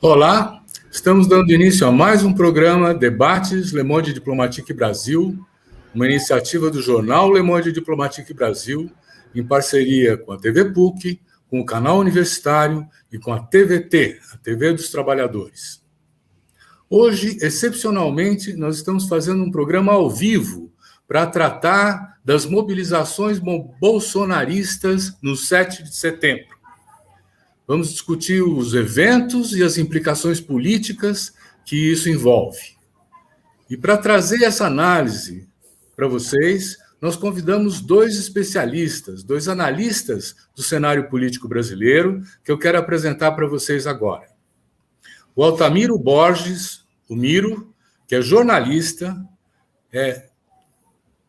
Olá, estamos dando início a mais um programa Debates Le Monde Diplomatique Brasil, uma iniciativa do jornal Le Monde Diplomatique Brasil, em parceria com a TV PUC, com o canal universitário e com a TVT, a TV dos Trabalhadores. Hoje, excepcionalmente, nós estamos fazendo um programa ao vivo para tratar das mobilizações bolsonaristas no 7 de setembro. Vamos discutir os eventos e as implicações políticas que isso envolve. E para trazer essa análise para vocês, nós convidamos dois especialistas, dois analistas do cenário político brasileiro, que eu quero apresentar para vocês agora. O Altamiro Borges, o Miro, que é jornalista, é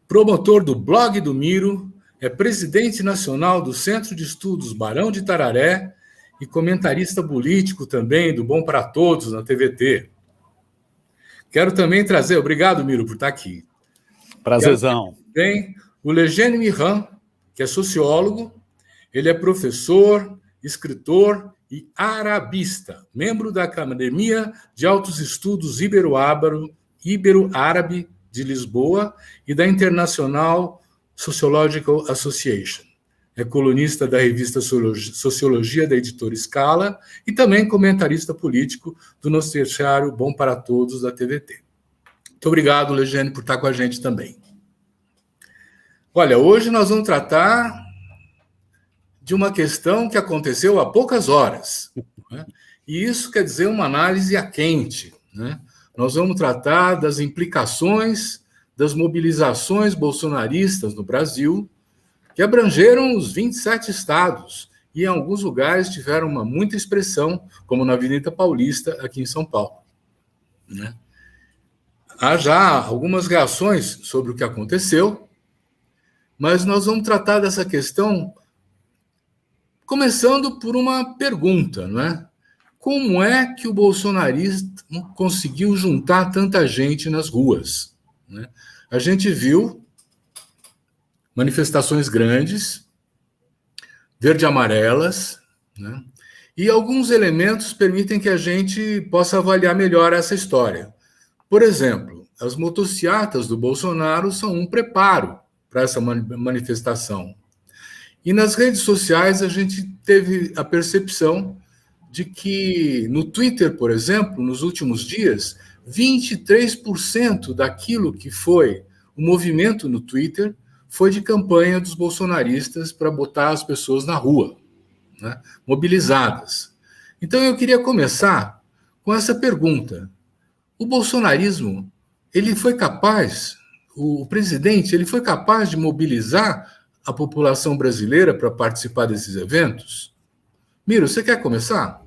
promotor do blog do Miro, é presidente nacional do Centro de Estudos Barão de Tararé e comentarista político também do Bom para Todos na TVT. Quero também trazer, obrigado, Miro, por estar aqui. Prazerzão. Tem o Legênio Miran, que é sociólogo, ele é professor, escritor e arabista, membro da Academia de Altos Estudos Ibero-Árabe de Lisboa e da International Sociological Association. É colunista da revista Sociologia da editora Scala e também comentarista político do noticiário Bom para Todos da TVT. Muito obrigado, Legênio, por estar com a gente também. Olha, hoje nós vamos tratar de uma questão que aconteceu há poucas horas, né? E isso quer dizer uma análise a quente, né? Nós vamos tratar das implicações das mobilizações bolsonaristas no Brasil, que abrangeram os 27 estados e em alguns lugares tiveram muita expressão, como na Avenida Paulista, aqui em São Paulo, né? Há já algumas reações sobre o que aconteceu, mas nós vamos tratar dessa questão começando por uma pergunta, não é? Como é que o bolsonarismo conseguiu juntar tanta gente nas ruas, né? A gente viu manifestações grandes, verde-amarelas, né? E alguns elementos permitem que a gente possa avaliar melhor essa história. Por exemplo, as motocicletas do Bolsonaro são um preparo para essa manifestação. E nas redes sociais a gente teve a percepção de que no Twitter, por exemplo, nos últimos dias, 23% daquilo que foi o movimento no Twitter foi de campanha dos bolsonaristas para botar as pessoas na rua, né, mobilizadas. Então eu queria começar com essa pergunta. O bolsonarismo, ele foi capaz, o presidente, ele foi capaz de mobilizar a população brasileira para participar desses eventos? Miro, você quer começar?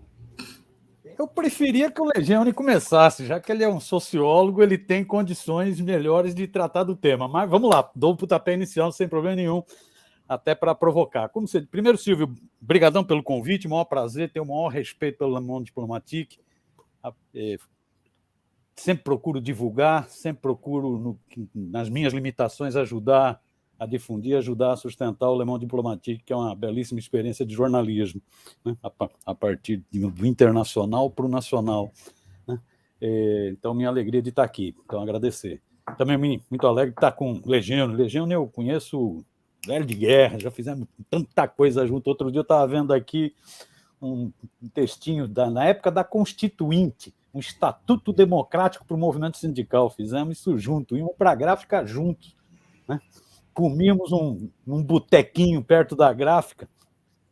Eu preferia que o Legione começasse, já que ele é um sociólogo, ele tem condições melhores de tratar do tema. Mas vamos lá, dou o pontapé inicial sem problema nenhum, até para provocar. Como você... Primeiro, Silvio, brigadão pelo convite, maior prazer, tenho o maior respeito pelo Le Monde Diplomatique. Sempre procuro divulgar, sempre procuro, nas minhas limitações, ajudar a difundir, ajudar a sustentar o Le Monde Diplomatique, que é uma belíssima experiência de jornalismo, né? A partir do internacional para o nacional, né? Então, minha alegria de estar aqui, então agradecer. Também muito alegre de estar com o Legênio. Legênio eu conheço velho de guerra, já fizemos tanta coisa junto. Outro dia eu estava vendo aqui um textinho na época da Constituinte, um estatuto democrático para o movimento sindical, fizemos isso junto, íamos para a gráfica juntos, né? Comíamos num botequinho perto da gráfica,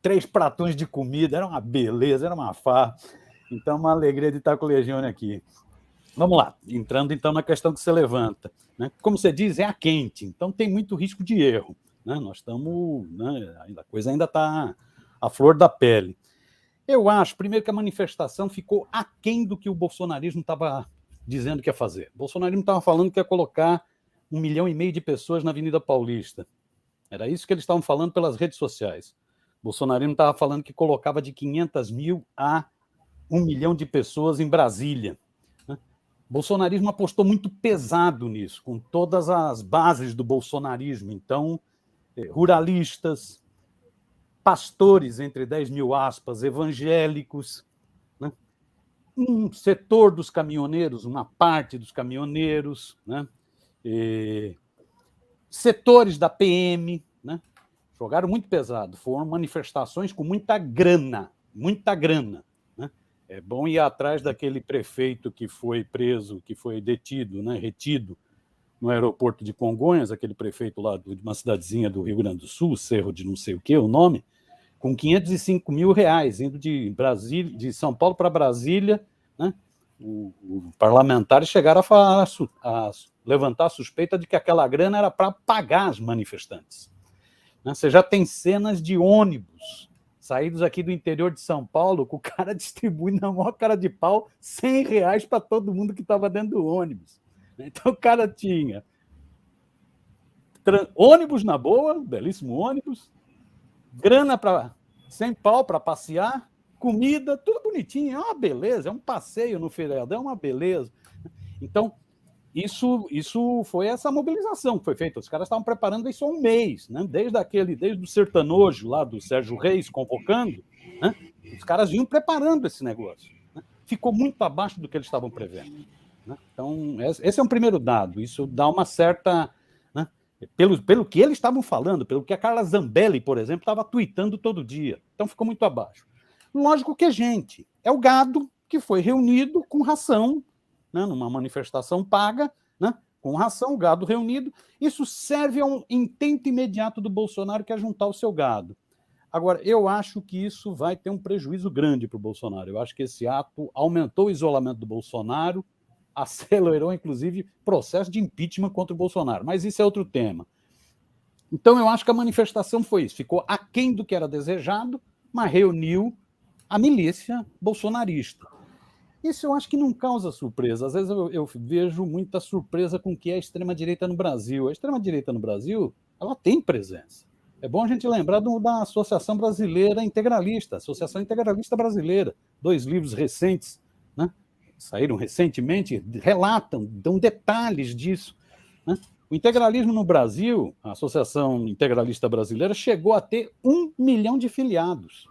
3 pratões de comida, era uma beleza, era uma farra. Então, uma alegria de estar com o Legione aqui. Vamos lá, entrando então na questão que você levanta, né? Como você diz, é a quente, então tem muito risco de erro, né? Nós estamos, né, a coisa ainda está à flor da pele. Eu acho, primeiro, que a manifestação ficou aquém do que o bolsonarismo estava dizendo que ia fazer. O bolsonarismo estava falando que ia colocar 1,5 milhão de pessoas na Avenida Paulista. Era isso que eles estavam falando pelas redes sociais. O bolsonarismo estava falando que colocava de 500 mil a 1 milhão de pessoas em Brasília, né? O bolsonarismo apostou muito pesado nisso, com todas as bases do bolsonarismo. Então, ruralistas, pastores, entre 10 mil aspas, evangélicos, né? um setor dos caminhoneiros, uma parte dos caminhoneiros, né? Setores da PM, né? Jogaram muito pesado, foram manifestações com muita grana, né? É bom ir atrás daquele prefeito que foi preso, que foi detido, né? Retido no aeroporto de Congonhas, aquele prefeito lá de uma cidadezinha do Rio Grande do Sul, Cerro de não sei o que, o nome, com R$505 mil, indo de São Paulo para Brasília, né? Os parlamentares chegaram a levantar a suspeita de que aquela grana era para pagar os manifestantes. Você já tem cenas de ônibus saídos aqui do interior de São Paulo, com o cara distribuindo na maior cara de pau R$100 para todo mundo que estava dentro do ônibus. Então o cara tinha ônibus na boa, belíssimo ônibus, grana para 100 pau para passear, comida, tudo bonitinho, é uma beleza, é um passeio no feriadão, é uma beleza. Então, isso foi essa mobilização que foi feita. Os caras estavam preparando isso há um mês, né? Desde o sertanojo lá do Sérgio Reis convocando, né? Os caras vinham preparando esse negócio, né? Ficou muito abaixo do que eles estavam prevendo, né? Então, esse é um primeiro dado. Isso dá uma certa... né? Pelo que eles estavam falando, pelo que a Carla Zambelli, por exemplo, estava tweetando todo dia. Então, ficou muito abaixo. Lógico que é o gado que foi reunido com ração, né, numa manifestação paga, né, com ração, o gado reunido. Isso serve a um intento imediato do Bolsonaro, que é juntar o seu gado. Agora, eu acho que isso vai ter um prejuízo grande para o Bolsonaro. Eu acho que esse ato aumentou o isolamento do Bolsonaro, acelerou, inclusive, processo de impeachment contra o Bolsonaro. Mas isso é outro tema. Então, eu acho que a manifestação foi isso. Ficou aquém do que era desejado, mas reuniu a milícia bolsonarista. Isso eu acho que não causa surpresa. Às vezes eu vejo muita surpresa com o que é a extrema-direita no Brasil. A extrema-direita no Brasil, ela tem presença. É bom a gente lembrar da Associação Brasileira Integralista, Associação Integralista Brasileira. 2 livros recentes, né? Saíram recentemente, relatam, dão detalhes disso, né? O integralismo no Brasil, a Associação Integralista Brasileira, chegou a ter 1 milhão de filiados.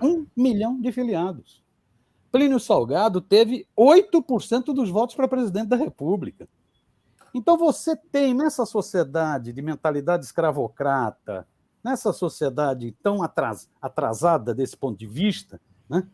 1 milhão de filiados. Plínio Salgado teve 8% dos votos para presidente da República. Então você tem, nessa sociedade de mentalidade escravocrata, nessa sociedade tão atrasada desse ponto de vista, né,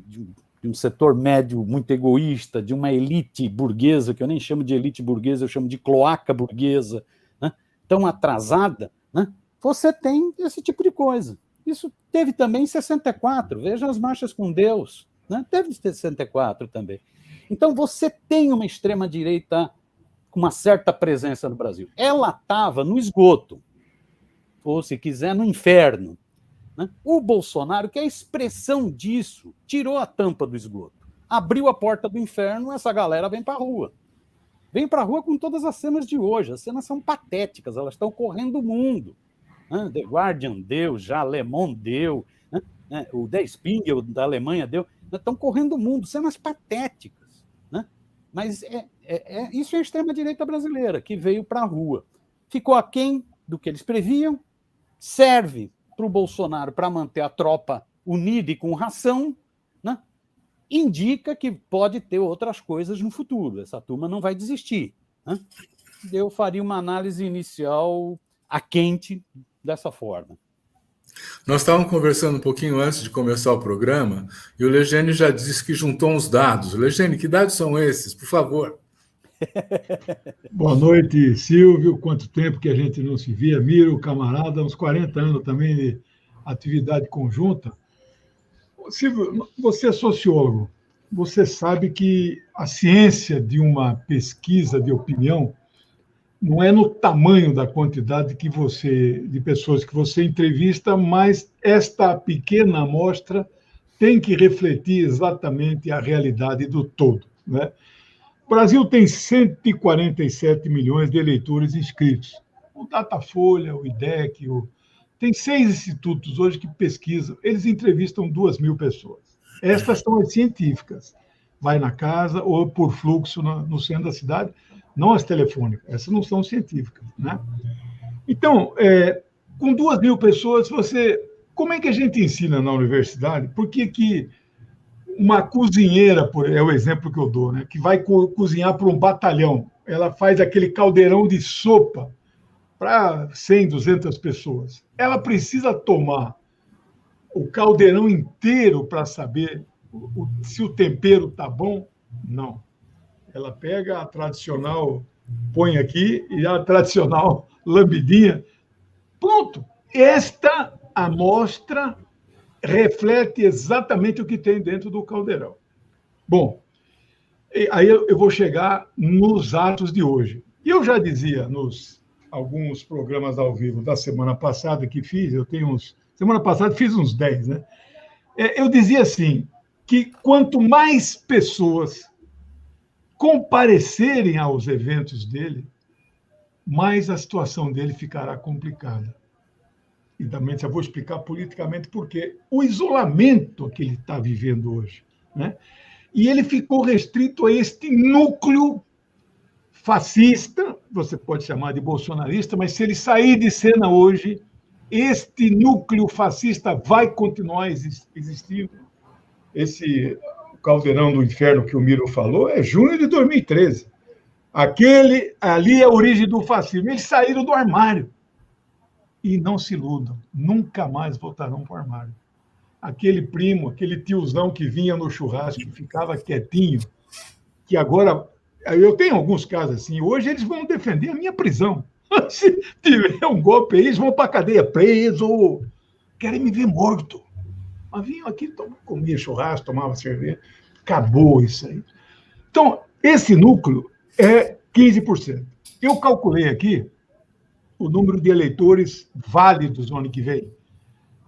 de um setor médio muito egoísta, de uma elite burguesa, que eu nem chamo de elite burguesa, eu chamo de cloaca burguesa, né, tão atrasada, né, você tem esse tipo de coisa. Isso teve também em 64, veja as marchas com Deus, né? Teve em 64 também. Então você tem uma extrema-direita com uma certa presença no Brasil. Ela estava no esgoto, ou se quiser, no inferno, né? O Bolsonaro, que é a expressão disso, tirou a tampa do esgoto, abriu a porta do inferno, essa galera vem para a rua. Vem para a rua com todas as cenas de hoje. As cenas são patéticas, elas estão correndo o mundo. The Guardian deu, já Le Monde deu, né? O Der Spiegel da Alemanha deu. Estão correndo o mundo, cenas patéticas, né? Mas isso é a extrema-direita brasileira, que veio para a rua. Ficou aquém do que eles previam, serve para o Bolsonaro para manter a tropa unida e com ração, né? Indica que pode ter outras coisas no futuro. Essa turma não vai desistir, né? Eu faria uma análise inicial a quente dessa forma. Nós estávamos conversando um pouquinho antes de começar o programa e o Legênio já disse que juntou uns dados. Legênio, que dados são esses, por favor? Boa noite, Silvio. Quanto tempo que a gente não se via. Miro, camarada, uns 40 anos também de atividade conjunta. Silvio, você é sociólogo. Você sabe que a ciência de uma pesquisa de opinião não é no tamanho da quantidade de pessoas que você entrevista, mas esta pequena amostra tem que refletir exatamente a realidade do todo, né? O Brasil tem 147 milhões de eleitores inscritos. O Datafolha, o IDEC, tem 6 institutos hoje que pesquisam, eles entrevistam 2.000 pessoas. Estas são as científicas. Vai na casa ou por fluxo no centro da cidade, não as telefônicas, essas não são científicas, né? Então, com 2.000 pessoas, como é que a gente ensina na universidade? Por que uma cozinheira, é o exemplo que eu dou, né? Que vai cozinhar para um batalhão. Ela faz aquele caldeirão de sopa para 100, 200 pessoas. Ela precisa tomar o caldeirão inteiro para saber se o tempero está bom? Não. Ela pega a tradicional, põe aqui, e a tradicional lambidinha. Pronto. Esta amostra reflete exatamente o que tem dentro do caldeirão. Bom, aí eu vou chegar nos atos de hoje. E eu já dizia nos alguns programas ao vivo da semana passada que fiz, semana passada fiz uns 10, né? Eu dizia assim, que quanto mais pessoas comparecerem aos eventos dele, mais a situação dele ficará complicada. E também já vou explicar politicamente por quê. O isolamento que ele está vivendo hoje, né? E ele ficou restrito a este núcleo fascista, você pode chamar de bolsonarista, mas se ele sair de cena hoje, este núcleo fascista vai continuar existindo. Esse caldeirão do inferno que o Miro falou é junho de 2013. Ali é a origem do fascismo. Eles saíram do armário. E não se iludam, nunca mais voltarão para o armário. Aquele primo, aquele tiozão que vinha no churrasco, que ficava quietinho, que agora... Eu tenho alguns casos assim, hoje eles vão defender a minha prisão. Se tiver um golpe aí, eles vão para a cadeia preso, querem me ver morto. Mas vinham aqui, comia churrasco, tomava cerveja, acabou isso aí. Então, esse núcleo é 15%. Eu calculei aqui o número de eleitores válidos no ano que vem,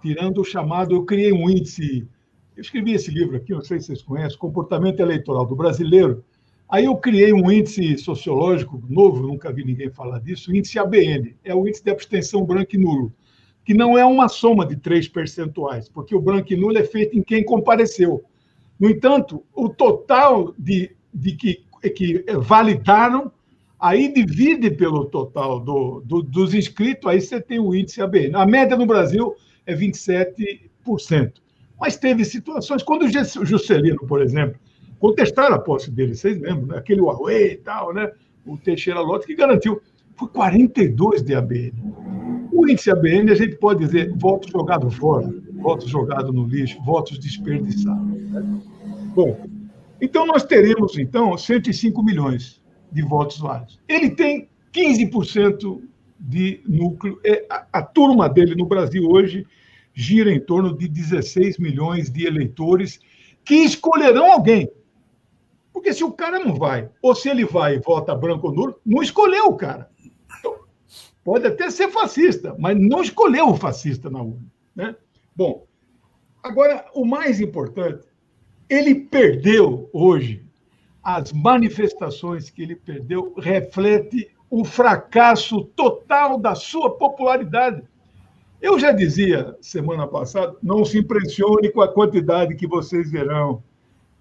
tirando o chamado, eu criei um índice, eu escrevi esse livro aqui, não sei se vocês conhecem, Comportamento Eleitoral do Brasileiro. Aí eu criei um índice sociológico novo, nunca vi ninguém falar disso, o índice ABN, é o índice de abstenção branco e nulo, que não é uma soma de 3 percentuais, porque o branco e nulo é feito em quem compareceu. No entanto, o total de que validaram, aí divide pelo total dos inscritos, aí você tem o índice ABN. A média no Brasil é 27%. Mas teve situações, quando o Juscelino, por exemplo, contestaram a posse dele, vocês lembram, né? Aquele Huawei e tal, né? O Teixeira Lopes, que garantiu, foi 42 de ABN. O índice ABN, a gente pode dizer, votos jogados fora, votos jogados no lixo, votos desperdiçados. Né? Bom, então nós teremos, 105 milhões de votos válidos. Ele tem 15% de núcleo. A turma dele no Brasil hoje gira em torno de 16 milhões de eleitores que escolherão alguém. Porque se o cara não vai, ou se ele vai e vota branco ou nulo, não escolheu o cara. Então, pode até ser fascista, mas não escolheu o fascista na urna. Né? Bom, agora, o mais importante, ele perdeu hoje. As manifestações que ele perdeu refletem o fracasso total da sua popularidade. Eu já dizia semana passada, não se impressione com a quantidade que vocês verão.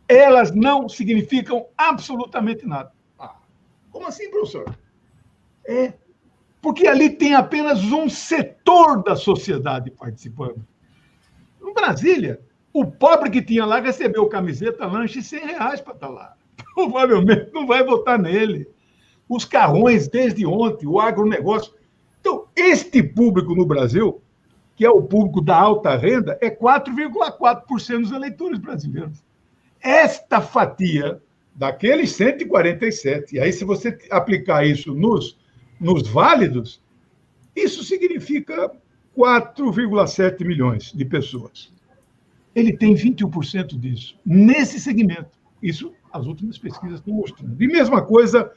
Elas não significam absolutamente nada. Como assim, professor? Porque ali tem apenas um setor da sociedade participando. Em Brasília, o pobre que tinha lá recebeu camiseta, lanche e R$100 para estar lá. Provavelmente não vai votar nele. Os carrões, desde ontem, o agronegócio. Então, este público no Brasil, que é o público da alta renda, é 4,4% dos eleitores brasileiros. Esta fatia daqueles 147, e aí se você aplicar isso nos válidos, isso significa 4,7 milhões de pessoas. Ele tem 21% disso, nesse segmento. Isso as últimas pesquisas estão mostrando. E mesma coisa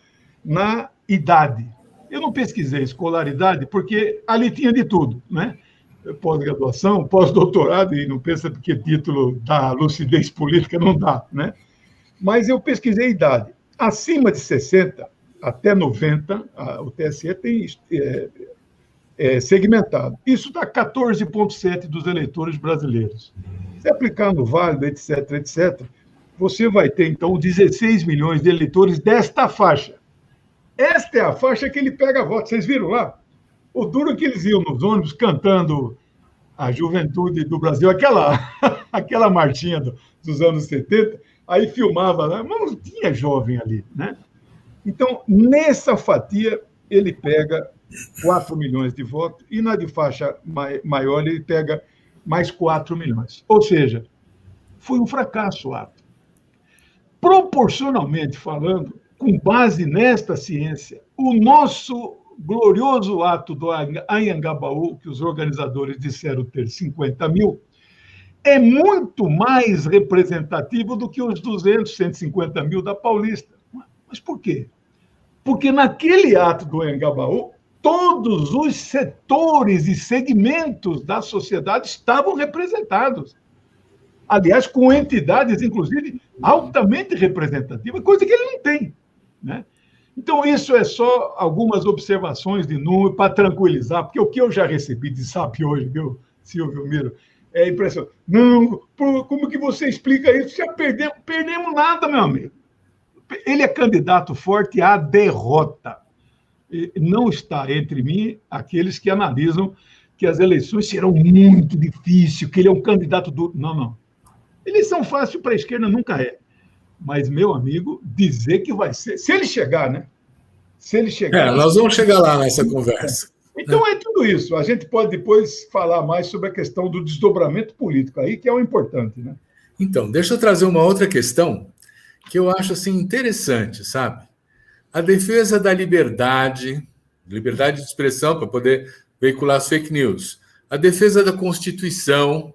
na idade. Eu não pesquisei escolaridade, porque ali tinha de tudo, né? Pós-graduação, pós-doutorado, e não pensa porque título da lucidez política não dá, né? Mas eu pesquisei idade. Acima de 60 até 90, o TSE tem segmentado. Isso dá 14,7% dos eleitores brasileiros. Se aplicar no válido, etc., etc., você vai ter, então, 16 milhões de eleitores desta faixa. Esta é a faixa que ele pega voto. Vocês viram lá? O duro que eles iam nos ônibus cantando a juventude do Brasil, aquela marchinha dos anos 70, aí filmava, né? Mas não tinha jovem ali, né? Então, nessa fatia, ele pega 4 milhões de votos e na de faixa maior ele pega mais 4 milhões. Ou seja, foi um fracasso o ato. Proporcionalmente falando, com base nesta ciência, o nosso glorioso ato do Anhangabaú, que os organizadores disseram ter 50 mil, é muito mais representativo do que os 200, 150 mil da Paulista. Mas por quê? Porque naquele ato do Anhangabaú, todos os setores e segmentos da sociedade estavam representados. Aliás, com entidades, inclusive, altamente representativas, coisa que ele não tem, né? Então, isso é só algumas observações de número para tranquilizar, porque o que eu já recebi de SAP hoje, viu, Silvio Miro, é impressionante. Não, como que você explica isso? Já perdemos nada, meu amigo. Ele é candidato forte à derrota. E não está entre mim aqueles que analisam que as eleições serão muito difíceis, que ele é um candidato duro. Não, não. Eleição fácil para a esquerda nunca é. Mas, meu amigo, dizer que vai ser... Se ele chegar, né? Se ele chegar... nós vamos chegar lá nessa conversa. Então, é tudo isso. A gente pode depois falar mais sobre a questão do desdobramento político aí, que é o importante, né? Então, deixa eu trazer uma outra questão que eu acho assim interessante, sabe? A defesa da liberdade de expressão para poder veicular as fake news, a defesa da Constituição,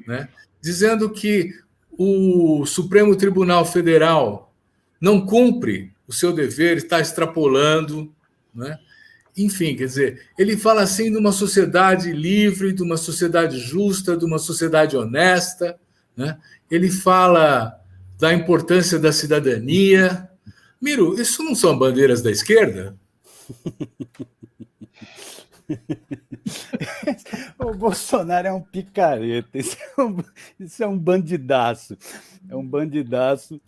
né? Dizendo que o Supremo Tribunal Federal não cumpre o seu dever, está extrapolando, né? Enfim, quer dizer, ele fala assim de uma sociedade livre, de uma sociedade justa, de uma sociedade honesta, né? Ele fala da importância da cidadania. Miro, isso não são bandeiras da esquerda? O Bolsonaro é um picareta, isso é um bandidaço. É um bandidaço.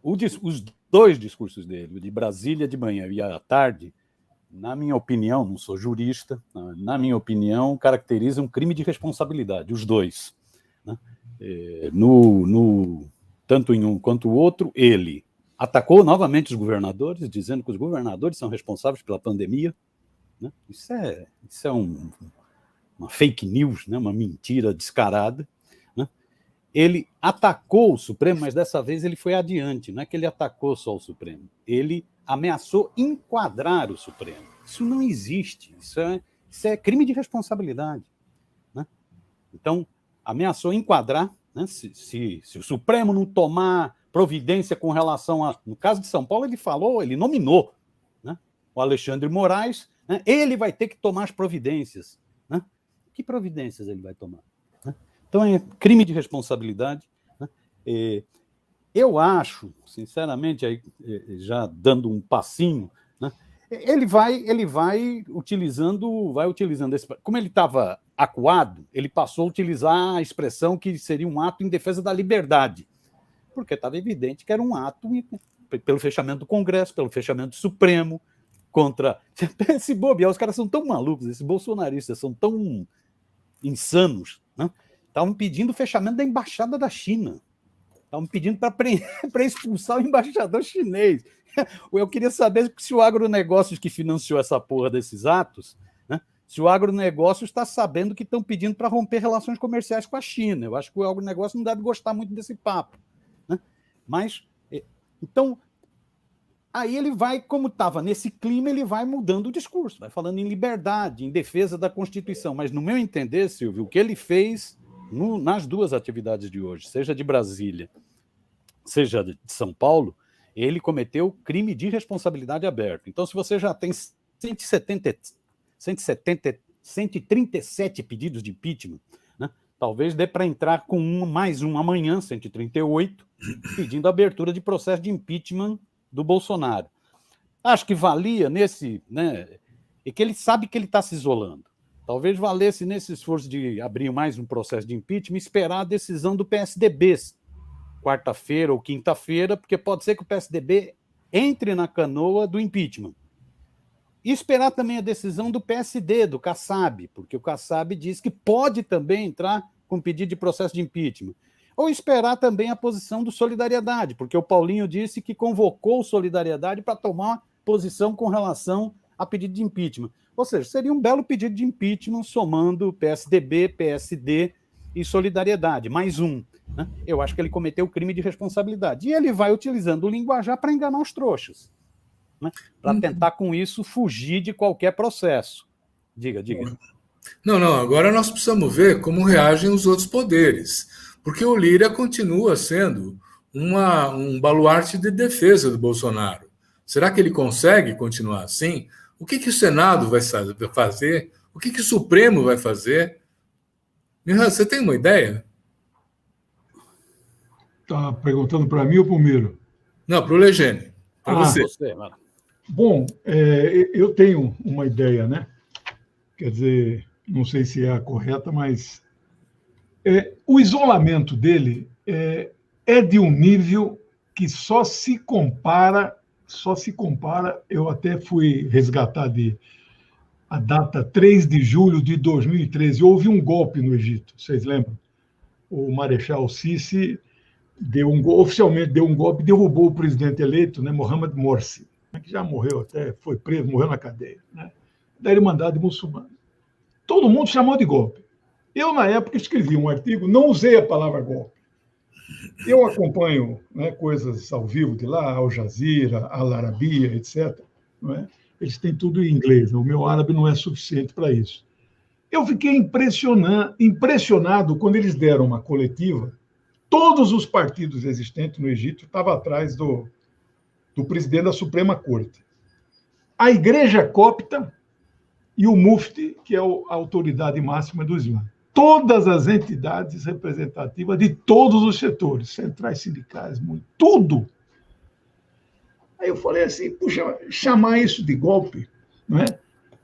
Os dois discursos dele, o de Brasília de manhã e à tarde, na minha opinião, não sou jurista, na minha opinião, caracterizam um crime de responsabilidade, os dois, né? Tanto em um quanto o outro, ele atacou novamente os governadores, dizendo que os governadores são responsáveis pela pandemia, né? Isso é uma fake news, né? Uma mentira descarada, né? Ele atacou o Supremo, mas dessa vez ele foi adiante, não é que ele atacou só o Supremo, ele ameaçou enquadrar o Supremo. Isso não existe, isso é crime de responsabilidade, né? Então, ameaçou enquadrar, né? Se o Supremo não tomar providência com relação a... No caso de São Paulo, ele nominou, né, o Alexandre Moraes, né, ele vai ter que tomar as providências, né? Que providências ele vai tomar, né? Então, é crime de responsabilidade, né? Eu acho, sinceramente, aí, já dando um passinho, né, ele vai utilizando esse... Como ele estava acuado, ele passou a utilizar a expressão que seria um ato em defesa da liberdade, porque estava evidente que era um ato pelo fechamento do Congresso, pelo fechamento do Supremo, contra... Esse bobear, os caras são tão malucos, esses bolsonaristas são tão insanos, né? Estavam pedindo o fechamento da embaixada da China, estavam pedindo para expulsar o embaixador chinês. Eu queria saber se o agronegócio que financiou essa porra desses atos, né, se o agronegócio está sabendo que estão pedindo para romper relações comerciais com a China. Eu acho que o agronegócio não deve gostar muito desse papo, né? Mas, então, aí ele vai, como estava nesse clima, ele vai mudando o discurso, vai falando em liberdade, em defesa da Constituição. Mas, no meu entender, Silvio, o que ele fez nas duas atividades de hoje, seja de Brasília, seja de São Paulo, ele cometeu crime de responsabilidade aberta. Então, se você já tem 137 pedidos de impeachment, né, talvez dê para entrar com mais um amanhã, 138, pedindo abertura de processo de impeachment do Bolsonaro. Acho que valia nesse... né, e que ele sabe que ele está se isolando. Talvez valesse nesse esforço de abrir mais um processo de impeachment, esperar a decisão do PSDB, quarta-feira ou quinta-feira, porque pode ser que o PSDB entre na canoa do impeachment. E esperar também a decisão do PSD, do Kassab, porque o Kassab diz que pode também entrar com pedido de processo de impeachment. Ou esperar também a posição do Solidariedade, porque o Paulinho disse que convocou o Solidariedade para tomar posição com relação a pedido de impeachment. Ou seja, seria um belo pedido de impeachment somando PSDB, PSD e Solidariedade, mais um. Né? Eu acho que ele cometeu crime de responsabilidade. E ele vai utilizando o linguajar para enganar os trouxas, né? Para tentar, com isso, fugir de qualquer processo. Diga. Não, agora nós precisamos ver como reagem os outros poderes, porque o Lira continua sendo um baluarte de defesa do Bolsonaro. Será que ele consegue continuar assim? O que o Senado vai fazer? O que o Supremo vai fazer? Miran, você tem uma ideia? Está perguntando para mim ou para o Miro? Não, para o Legene. Para você. Bom, eu tenho uma ideia, né? Quer dizer, não sei se é a correta, mas o isolamento dele é de um nível que só se compara. Eu até fui resgatar a data 3 de julho de 2013. Houve um golpe no Egito, vocês lembram? O Marechal Sisi oficialmente deu um golpe, derrubou o presidente eleito, né, Mohamed Morsi, que já morreu até, foi preso, morreu na cadeia. Né? Daí ele mandado de muçulmano. Todo mundo chamou de golpe. Eu, na época, escrevi um artigo, não usei a palavra golpe. Eu acompanho, né, coisas ao vivo de lá, Al Jazeera, Al Arabiya, etc. Não é? Eles têm tudo em inglês, né? O meu árabe não é suficiente para isso. Eu fiquei impressionado quando eles deram uma coletiva. Todos os partidos existentes no Egito estavam atrás do presidente da Suprema Corte. A Igreja Copta e o Mufti, que é a autoridade máxima do Islã. Todas as entidades representativas de todos os setores, centrais sindicais, tudo. Aí eu falei assim, puxa, chamar isso de golpe, não é?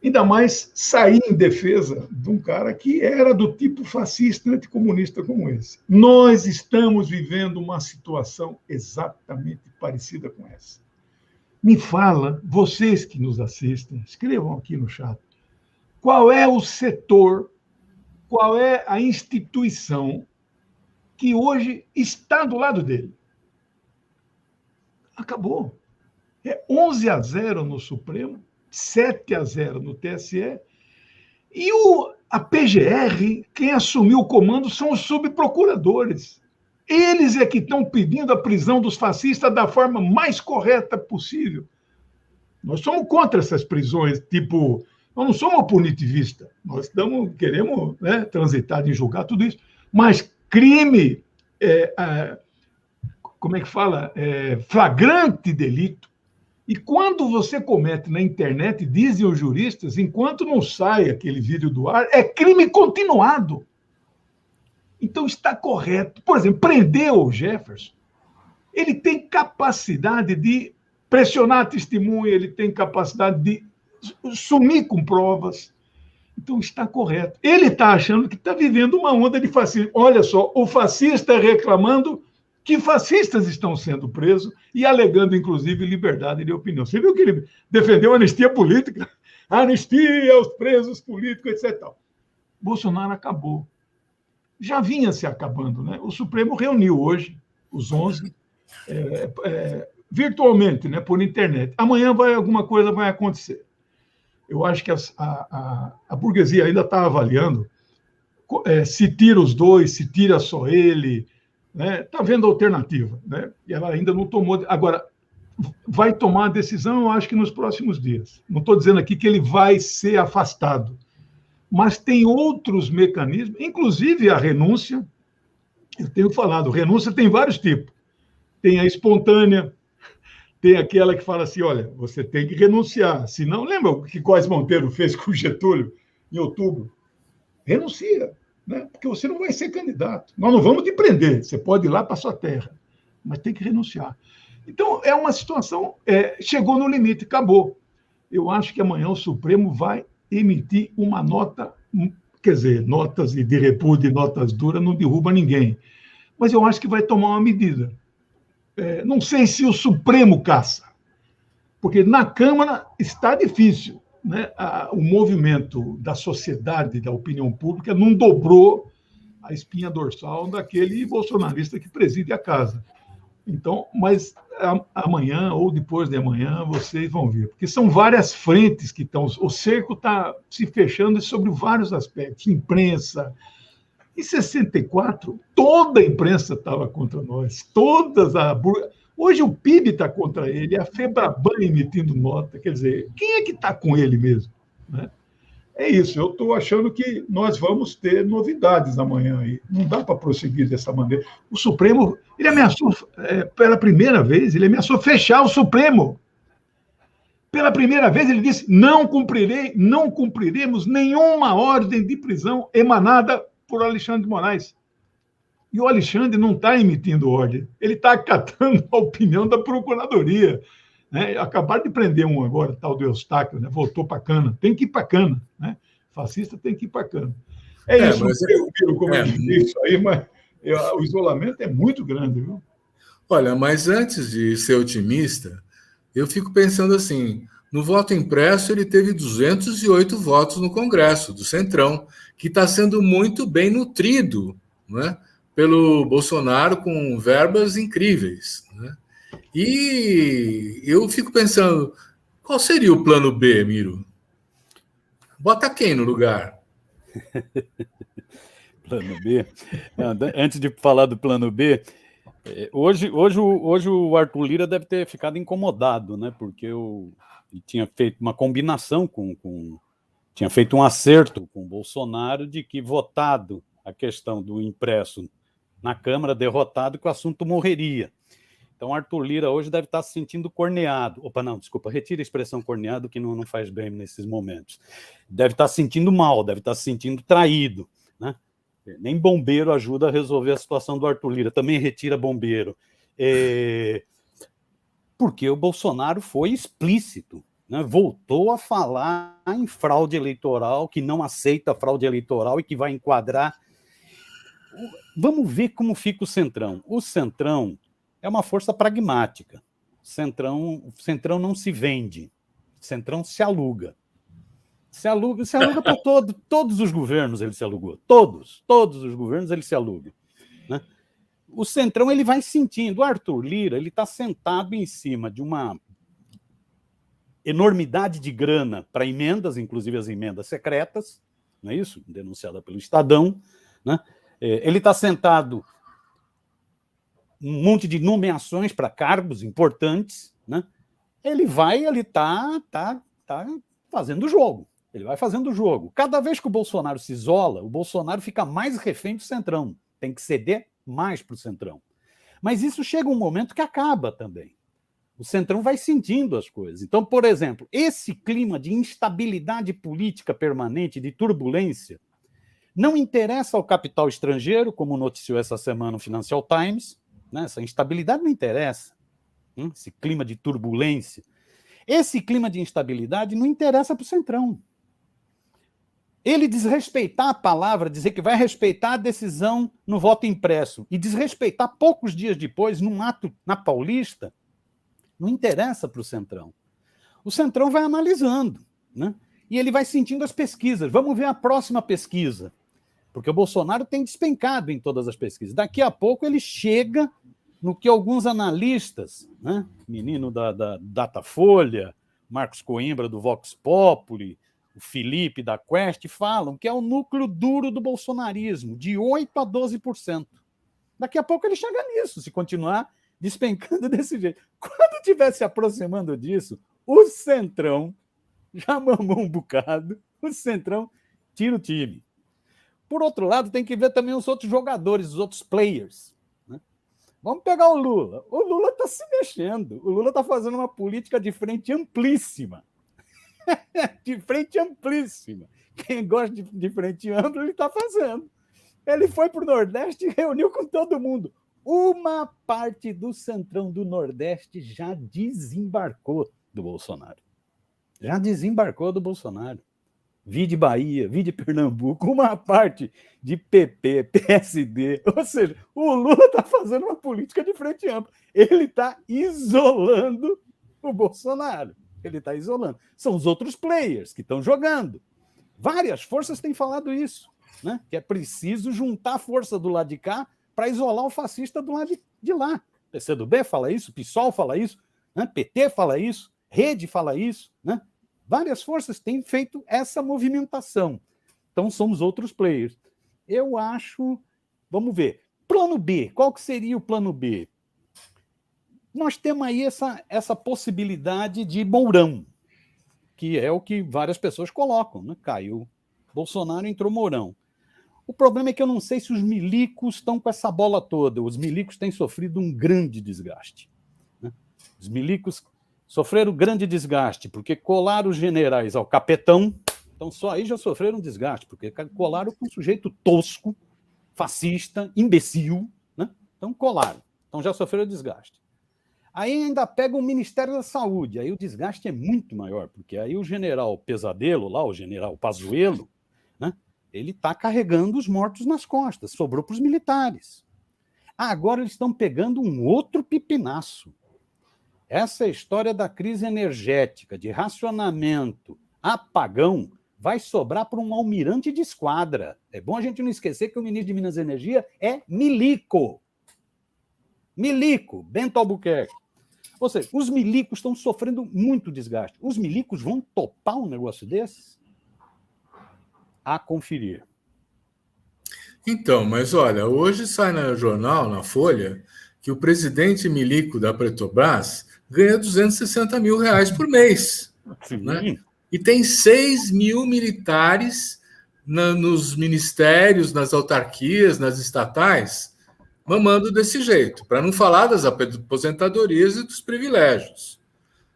Ainda mais sair em defesa de um cara que era do tipo fascista, anticomunista como esse. Nós estamos vivendo uma situação exatamente parecida com essa. Me fala, vocês que nos assistem, escrevam aqui no chat, qual é o setor, qual é a instituição que hoje está do lado dele? Acabou. É 11-0 no Supremo, 7-0 no TSE, e a PGR, quem assumiu o comando são os subprocuradores. Eles é que estão pedindo a prisão dos fascistas da forma mais correta possível. Nós somos contra essas prisões, nós não somos punitivistas, nós queremos, né, transitar em julgar tudo isso, mas crime, como é que fala? Flagrante delito. E quando você comete na internet, dizem os juristas, enquanto não sai aquele vídeo do ar, é crime continuado. Então está correto. Por exemplo, prender o Jefferson, ele tem capacidade de pressionar a testemunha, ele tem capacidade de sumir com provas. Então está correto. Ele está achando que está vivendo uma onda de fascismo. Olha só, o fascista reclamando que fascistas estão sendo presos e alegando, inclusive, liberdade de opinião. Você viu que ele defendeu a anistia política? A anistia aos presos políticos, etc. Bolsonaro acabou. Já vinha se acabando, né? O Supremo reuniu hoje os 11, virtualmente, né, por internet. Amanhã alguma coisa vai acontecer. Eu acho que a burguesia ainda está avaliando se tira os dois, se tira só ele. Está vendo a alternativa, né? E ela ainda não tomou. Agora, vai tomar a decisão, eu acho que nos próximos dias. Não estou dizendo aqui que ele vai ser afastado, mas tem outros mecanismos, inclusive a renúncia. Eu tenho falado, renúncia tem vários tipos. Tem a espontânea, tem aquela que fala assim, olha, você tem que renunciar. Senão, lembra o que Góes Monteiro fez com o Getúlio em outubro? Renuncia. Né? Porque você não vai ser candidato. Nós não vamos te prender, você pode ir lá para a sua terra, mas tem que renunciar. Então, é uma situação, chegou no limite, acabou. Eu acho que amanhã o Supremo vai emitir uma nota, quer dizer, notas de repúdio, notas duras, não derruba ninguém. Mas eu acho que vai tomar uma medida. Não sei se o Supremo caça, porque na Câmara está difícil. né, o movimento da sociedade, da opinião pública, não dobrou a espinha dorsal daquele bolsonarista que preside a casa. Então, mas amanhã ou depois de amanhã vocês vão ver, porque são várias frentes que estão. O cerco está se fechando sobre vários aspectos. Imprensa. Em 64, toda a imprensa estava contra nós. Hoje o PIB está contra ele, a Febraban emitindo nota. Quer dizer, quem é que está com ele mesmo? Né? É isso, eu estou achando que nós vamos ter novidades amanhã aí. Não dá para prosseguir dessa maneira. O Supremo, ele ameaçou, pela primeira vez, ele ameaçou fechar o Supremo. Pela primeira vez ele disse, não cumpriremos nenhuma ordem de prisão emanada por Alexandre de Moraes. E o Alexandre não está emitindo ordem, ele está acatando a opinião da Procuradoria. Né? Acabaram de prender um agora, tal do Eustáquio, né? Voltou para cana. Tem que ir para cana. Né? Fascista tem que ir para cana. Isso, mas como eu disse isso aí, mas o isolamento é muito grande. Viu? Olha, mas antes de ser otimista, eu fico pensando assim, no voto impresso ele teve 208 votos no Congresso, do Centrão, que está sendo muito bem nutrido, né, pelo Bolsonaro com verbas incríveis. Né? E eu fico pensando, qual seria o plano B, Miro? Bota quem no lugar? Plano B? Antes de falar do plano B, hoje o Arthur Lira deve ter ficado incomodado, né? Porque ele tinha feito uma combinação tinha feito um acerto com o Bolsonaro de que, votado a questão do impresso na Câmara, derrotado, que o assunto morreria. Então, Arthur Lira hoje deve estar se sentindo corneado. Opa, não, desculpa, retira a expressão corneado, que não faz bem nesses momentos. Deve estar se sentindo mal, deve estar se sentindo traído. Né? Nem bombeiro ajuda a resolver a situação do Arthur Lira, também retira bombeiro. Porque o Bolsonaro foi explícito, né? Voltou a falar em fraude eleitoral, que não aceita fraude eleitoral e que vai enquadrar. Vamos ver como fica o Centrão. O Centrão é uma força pragmática. O Centrão não se vende. O Centrão se aluga. Se aluga para todos os governos, ele se alugou. Todos os governos ele se aluga. Né? O Centrão ele vai sentindo. O Arthur Lira ele está sentado em cima de uma enormidade de grana para emendas, inclusive as emendas secretas, não é isso? Denunciada pelo Estadão. Né? Ele está sentado um monte de nomeações para cargos importantes, né? Ele está fazendo o jogo. Ele vai fazendo o jogo. Cada vez que o Bolsonaro se isola, o Bolsonaro fica mais refém do Centrão. Tem que ceder mais para o Centrão. Mas isso chega um momento que acaba também. O Centrão vai sentindo as coisas. Então, por exemplo, esse clima de instabilidade política permanente, de turbulência, não interessa ao capital estrangeiro, como noticiou essa semana o Financial Times. Né? Essa instabilidade não interessa. Esse clima de turbulência. Esse clima de instabilidade não interessa para o Centrão. Ele desrespeitar a palavra, dizer que vai respeitar a decisão no voto impresso e desrespeitar poucos dias depois, num ato na Paulista, não interessa para o Centrão. O Centrão vai analisando, né? E ele vai sentindo as pesquisas. Vamos ver a próxima pesquisa. Porque o Bolsonaro tem despencado em todas as pesquisas. Daqui a pouco ele chega no que alguns analistas, né? Menino da Datafolha, Marcos Coimbra do Vox Populi, o Felipe da Quest, falam que é o núcleo duro do bolsonarismo, de 8% a 12%. Daqui a pouco ele chega nisso, se continuar despencando desse jeito. Quando estiver se aproximando disso, o Centrão já mamou um bocado, o Centrão tira o time. Por outro lado, tem que ver também os outros jogadores, os outros players. Né? Vamos pegar o Lula. O Lula está se mexendo. O Lula está fazendo uma política de frente amplíssima. De frente amplíssima. Quem gosta de frente ampla, ele está fazendo. Ele foi para o Nordeste e reuniu com todo mundo. Uma parte do Centrão do Nordeste já desembarcou do Bolsonaro. Já desembarcou do Bolsonaro. Vi de Bahia, vi de Pernambuco, uma parte de PP, PSD. Ou seja, o Lula está fazendo uma política de frente ampla. Ele está isolando o Bolsonaro. Ele está isolando. São os outros players que estão jogando. Várias forças têm falado isso, né? Que é preciso juntar a força do lado de cá para isolar o fascista do lado de lá. PCdoB fala isso, PSOL fala isso, né? PT fala isso, Rede fala isso, né? Várias forças têm feito essa movimentação. Então, somos outros players. Eu acho... Vamos ver. Plano B. Qual que seria o plano B? Nós temos aí essa possibilidade de Mourão, que é o que várias pessoas colocam, né? Caiu Bolsonaro, entrou Mourão. O problema é que eu não sei se os milicos estão com essa bola toda. Os milicos têm sofrido um grande desgaste, né? Os milicos sofreram grande desgaste porque colaram os generais ao capetão. Então, só aí já sofreram desgaste, porque colaram com um sujeito tosco, fascista, imbecil, né? Então, colaram. Então, já sofreram desgaste. Aí ainda pega o Ministério da Saúde, aí o desgaste é muito maior, porque aí o general Pesadelo, lá, o general Pazuello, né, ele está carregando os mortos nas costas, sobrou para os militares. Agora eles estão pegando um outro pipinaço. Essa história da crise energética, de racionamento, apagão, vai sobrar para um almirante de esquadra. É bom a gente não esquecer que o ministro de Minas e Energia é milico. Milico, Bento Albuquerque. Ou seja, os milicos estão sofrendo muito desgaste. Os milicos vão topar um negócio desses? A conferir. Então, mas olha, hoje sai no jornal, na Folha, que o presidente milico da Petrobras ganha R$260 mil por mês. Né? E tem 6 mil militares nos ministérios, nas autarquias, nas estatais, mamando desse jeito, para não falar das aposentadorias e dos privilégios.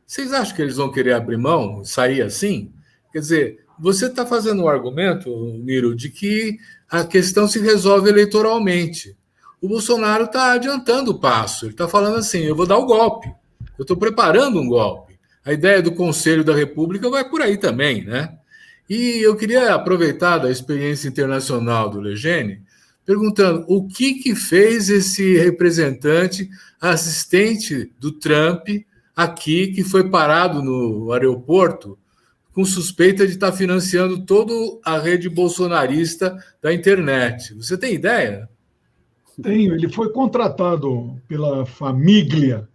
Vocês acham que eles vão querer abrir mão, sair assim? Quer dizer, você está fazendo um argumento, Miro, de que a questão se resolve eleitoralmente. O Bolsonaro está adiantando o passo, ele está falando assim, eu vou dar o golpe, eu estou preparando um golpe. A ideia do Conselho da República vai por aí também, né? E eu queria aproveitar da experiência internacional do Legene, perguntando o que fez esse representante assistente do Trump aqui, que foi parado no aeroporto com suspeita de estar financiando toda a rede bolsonarista da internet. Você tem ideia? Tenho. Ele foi contratado pela família.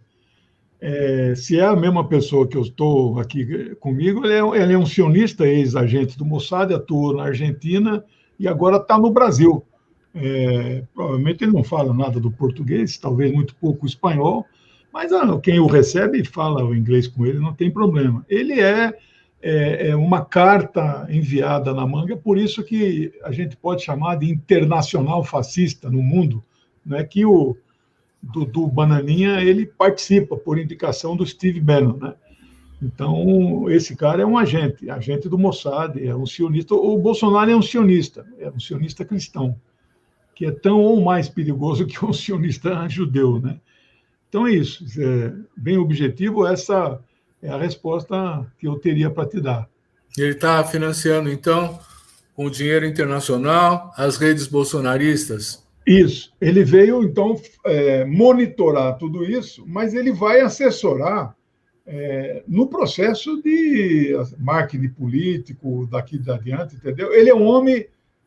Se é a mesma pessoa que eu estou aqui comigo, ele é um sionista, ex-agente do Mossad, atuou na Argentina e agora está no Brasil. Provavelmente ele não fala nada do português, talvez muito pouco o espanhol, mas quem o recebe fala o inglês com ele, não tem problema. Ele é uma carta enviada na manga, por isso que a gente pode chamar de internacional fascista no mundo, né? Que o Dudu Bananinha ele participa por indicação do Steve Bannon, né? Então, esse cara é um agente do Mossad, é um sionista. O Bolsonaro é um sionista cristão, que é tão ou mais perigoso que um sionista judeu, né? Então é isso, bem objetivo, essa é a resposta que eu teria para te dar. Ele está financiando, então, com dinheiro internacional, as redes bolsonaristas? Isso, ele veio, então, monitorar tudo isso, mas ele vai assessorar no processo de marketing político daqui de adiante, entendeu? Ele é um homem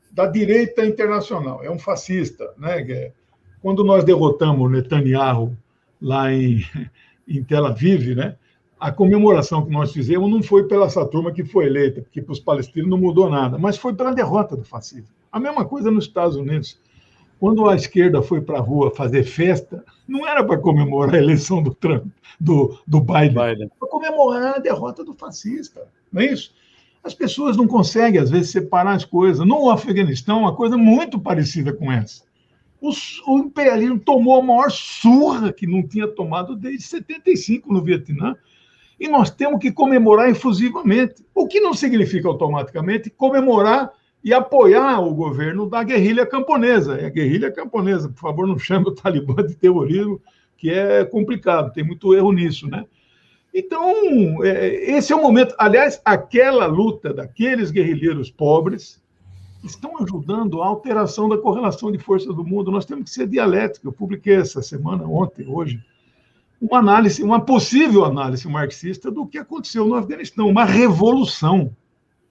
da direita internacional, é um fascista, né? Quando nós derrotamos Netanyahu lá em Tel Aviv, né? A comemoração que nós fizemos não foi pela essa turma que foi eleita, porque para os palestinos não mudou nada, mas foi pela derrota do fascismo. A mesma coisa nos Estados Unidos. Quando a esquerda foi para a rua fazer festa, não era para comemorar a eleição do Trump, do Biden. Para comemorar a derrota do fascista, não é isso? As pessoas não conseguem, às vezes, separar as coisas. No Afeganistão, uma coisa muito parecida com essa. O imperialismo tomou a maior surra que não tinha tomado desde 75 no Vietnã, e nós temos que comemorar efusivamente, o que não significa automaticamente comemorar e apoiar o governo da guerrilha camponesa. É a guerrilha camponesa, por favor, não chame o Talibã de terrorismo, que é complicado, tem muito erro nisso, né? Então, esse é o momento. Aliás, aquela luta daqueles guerrilheiros pobres estão ajudando a alteração da correlação de forças do mundo. Nós temos que ser dialéticos. Eu publiquei essa semana, ontem, hoje, uma possível análise marxista do que aconteceu no Afeganistão, uma revolução,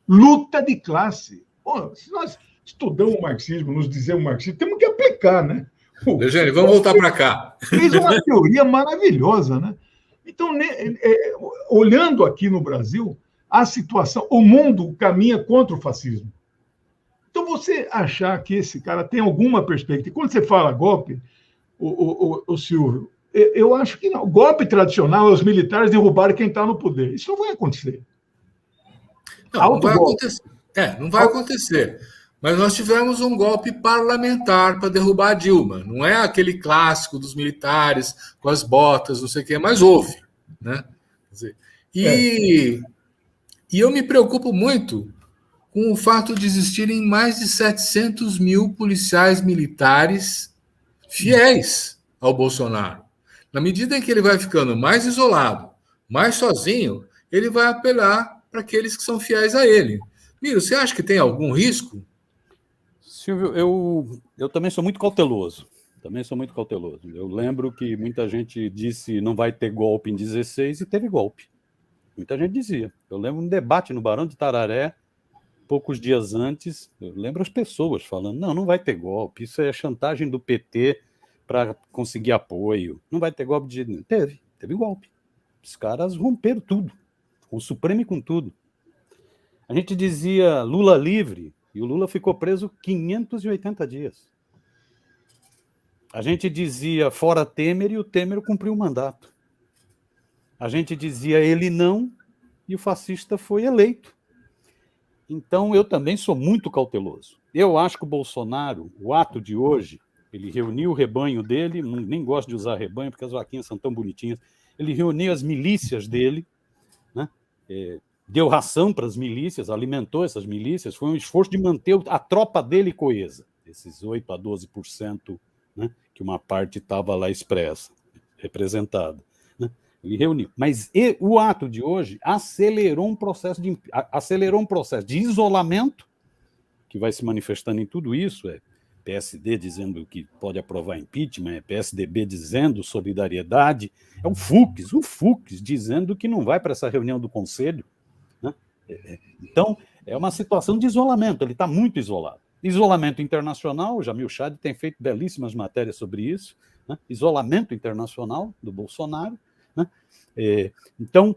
luta de classe. Pô, se nós estudamos o marxismo, nos dizemos marxismo, temos que aplicar, né? Eugênio, vamos voltar para cá. Fez uma teoria maravilhosa, né? Então, olhando aqui no Brasil, a situação, o mundo caminha contra o fascismo. Então, você achar que esse cara tem alguma perspectiva, quando você fala golpe, o Silvio, eu acho que não. O golpe tradicional é os militares derrubarem quem está no poder. Isso não vai acontecer. Não vai acontecer. Não vai acontecer. Mas nós tivemos um golpe parlamentar para derrubar a Dilma. Não é aquele clássico dos militares com as botas, não sei o quê, mas houve. Né? E eu me preocupo muito com o fato de existirem mais de 700 mil policiais militares fiéis ao Bolsonaro. Na medida em que ele vai ficando mais isolado, mais sozinho, ele vai apelar para aqueles que são fiéis a ele. Miro, você acha que tem algum risco? Silvio, eu também sou muito cauteloso. Eu lembro que muita gente disse não vai ter golpe em 16 e teve golpe. Muita gente dizia. Eu lembro um debate no Barão de Tararé, poucos dias antes, eu lembro as pessoas falando, não vai ter golpe, isso é chantagem do PT para conseguir apoio, não vai ter golpe de jeito nenhum. Teve golpe. Os caras romperam tudo, o Supremo com tudo. A gente dizia Lula livre, e o Lula ficou preso 580 dias. A gente dizia fora Temer, e o Temer cumpriu o mandato. A gente dizia ele não, e o fascista foi eleito. Então, eu também sou muito cauteloso. Eu acho que o Bolsonaro, o ato de hoje, ele reuniu o rebanho dele, nem gosto de usar rebanho, porque as vaquinhas são tão bonitinhas, ele reuniu as milícias dele, né? Deu ração para as milícias, alimentou essas milícias, foi um esforço de manter a tropa dele coesa, esses 8% a 12%, né, que uma parte estava lá expressa, representada. Né? Ele reuniu. Mas o ato de hoje acelerou um processo de isolamento, que vai se manifestando em tudo isso, PSD dizendo que pode aprovar impeachment, PSDB dizendo solidariedade, o Fux dizendo que não vai para essa reunião do Conselho. Né? Então, é uma situação de isolamento, ele está muito isolado. Isolamento internacional, o Jamil Chad tem feito belíssimas matérias sobre isso, né? Isolamento internacional do Bolsonaro. Né? Então,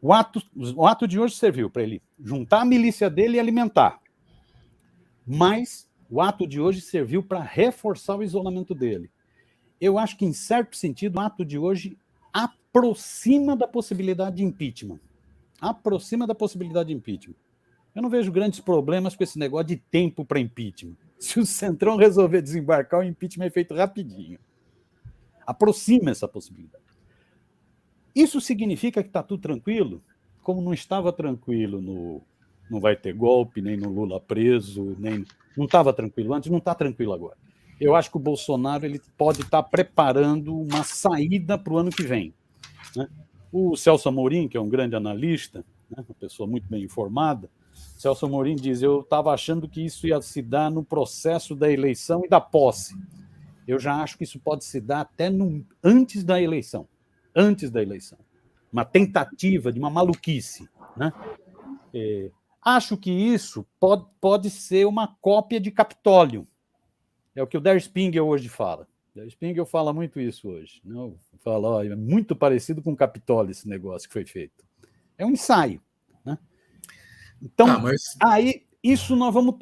o ato de hoje serviu para ele juntar a milícia dele e alimentar. Mas o ato de hoje serviu para reforçar o isolamento dele. Eu acho que, em certo sentido, o ato de hoje aproxima da possibilidade de impeachment. Eu não vejo grandes problemas com esse negócio de tempo para impeachment. Se o Centrão resolver desembarcar, o impeachment é feito rapidinho. Aproxima essa possibilidade. Isso significa que está tudo tranquilo? Como não estava tranquilo não vai ter golpe, nem no Lula preso, não estava tranquilo antes, não está tranquilo agora. Eu acho que o Bolsonaro ele pode estar preparando uma saída para o ano que vem. Né? O Celso Amorim, que é um grande analista, né, uma pessoa muito bem informada, Celso Amorim diz, eu estava achando que isso ia se dar no processo da eleição e da posse. Eu já acho que isso pode se dar até antes da eleição. Uma tentativa de uma maluquice. Né? Acho que isso pode ser uma cópia de Capitólio. É o que o Der Spiegel hoje fala. Der Spiegel fala muito isso hoje. Não? Fala, é muito parecido com o Capitólio esse negócio que foi feito. É um ensaio. Né? Então, aí isso nós vamos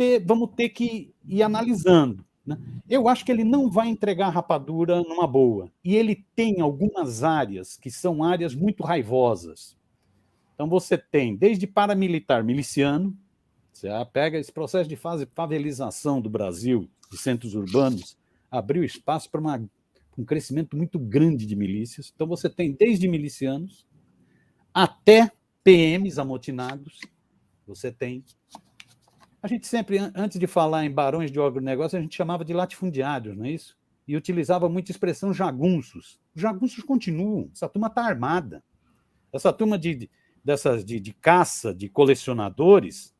ter que ir analisando. Né? Eu acho que ele não vai entregar a rapadura numa boa. E ele tem algumas áreas que são áreas muito raivosas. Então, você tem, desde paramilitar, miliciano, você pega esse processo de favelização do Brasil, de centros urbanos, abriu espaço para um crescimento muito grande de milícias. Então, você tem desde milicianos até PMs amotinados, você tem. A gente sempre, antes de falar em barões de agronegócio, a gente chamava de latifundiários, não é isso? E utilizava muito a expressão jagunços. Os jagunços continuam, essa turma está armada. Essa turma de caça, de colecionadores,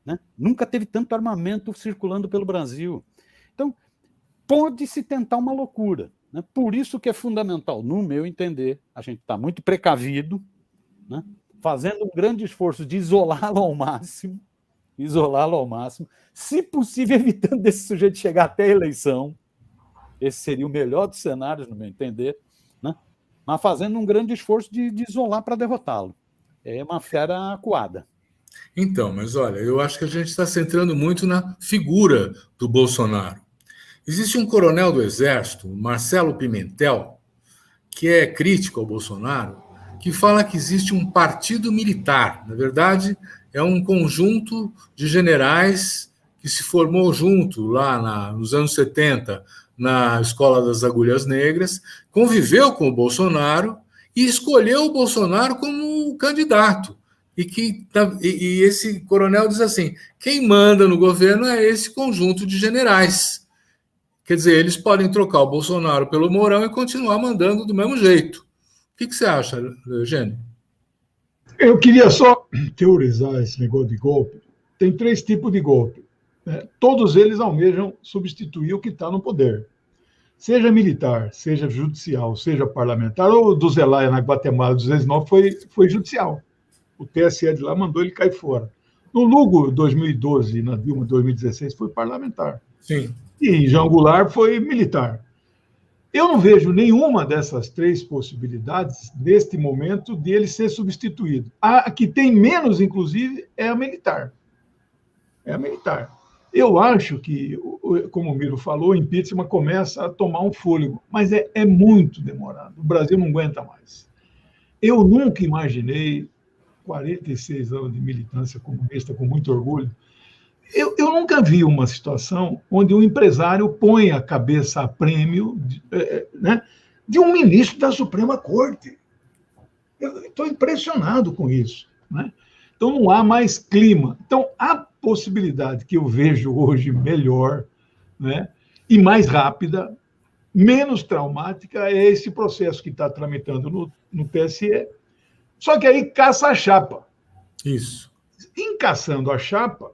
né? Nunca teve tanto armamento circulando pelo Brasil. Então, pode-se tentar uma loucura. né? Por isso que é fundamental, no meu entender, a gente está muito precavido, né? Fazendo um grande esforço de isolá-lo ao máximo, se possível, evitando desse sujeito chegar até a eleição. Esse seria o melhor dos cenários, no meu entender, né? Mas fazendo um grande esforço de isolar para derrotá-lo. É uma fera acuada. Então, mas olha, eu acho que a gente está centrando muito na figura do Bolsonaro. Existe um coronel do Exército, Marcelo Pimentel, que é crítico ao Bolsonaro, que fala que existe um partido militar. Na verdade, é um conjunto de generais que se formou junto lá nos anos 70 na Escola das Agulhas Negras, conviveu com o Bolsonaro e escolheu o Bolsonaro como candidato. E esse coronel diz assim: quem manda no governo é esse conjunto de generais. Quer dizer, eles podem trocar o Bolsonaro pelo Mourão e continuar mandando do mesmo jeito. O que você acha, Eugênio? Eu queria só teorizar esse negócio de golpe. Tem 3 tipos de golpe, né? Todos eles almejam substituir o que está no poder. Seja militar, seja judicial, seja parlamentar. O do Zelaya na Guatemala, 209, foi judicial. O TSE de lá mandou ele cair fora. No Lugo, 2012, e na Dilma, 2016, foi parlamentar. Sim. E em João Goulart foi militar. Eu não vejo nenhuma dessas 3 possibilidades, neste momento, de ele ser substituído. A que tem menos, inclusive, é a militar. É a militar. Eu acho que, como o Miro falou, o impeachment começa a tomar um fôlego, mas é muito demorado. O Brasil não aguenta mais. Eu nunca imaginei, 46 anos de militância comunista, com muito orgulho, eu nunca vi uma situação onde um empresário põe a cabeça a prêmio né, de um ministro da Suprema Corte. Eu estou impressionado com isso, né? Então, não há mais clima. Então, a possibilidade que eu vejo hoje melhor, né, e mais rápida, menos traumática, é esse processo que está tramitando no TSE. Só que aí caça a chapa. Isso. Em caçando a chapa,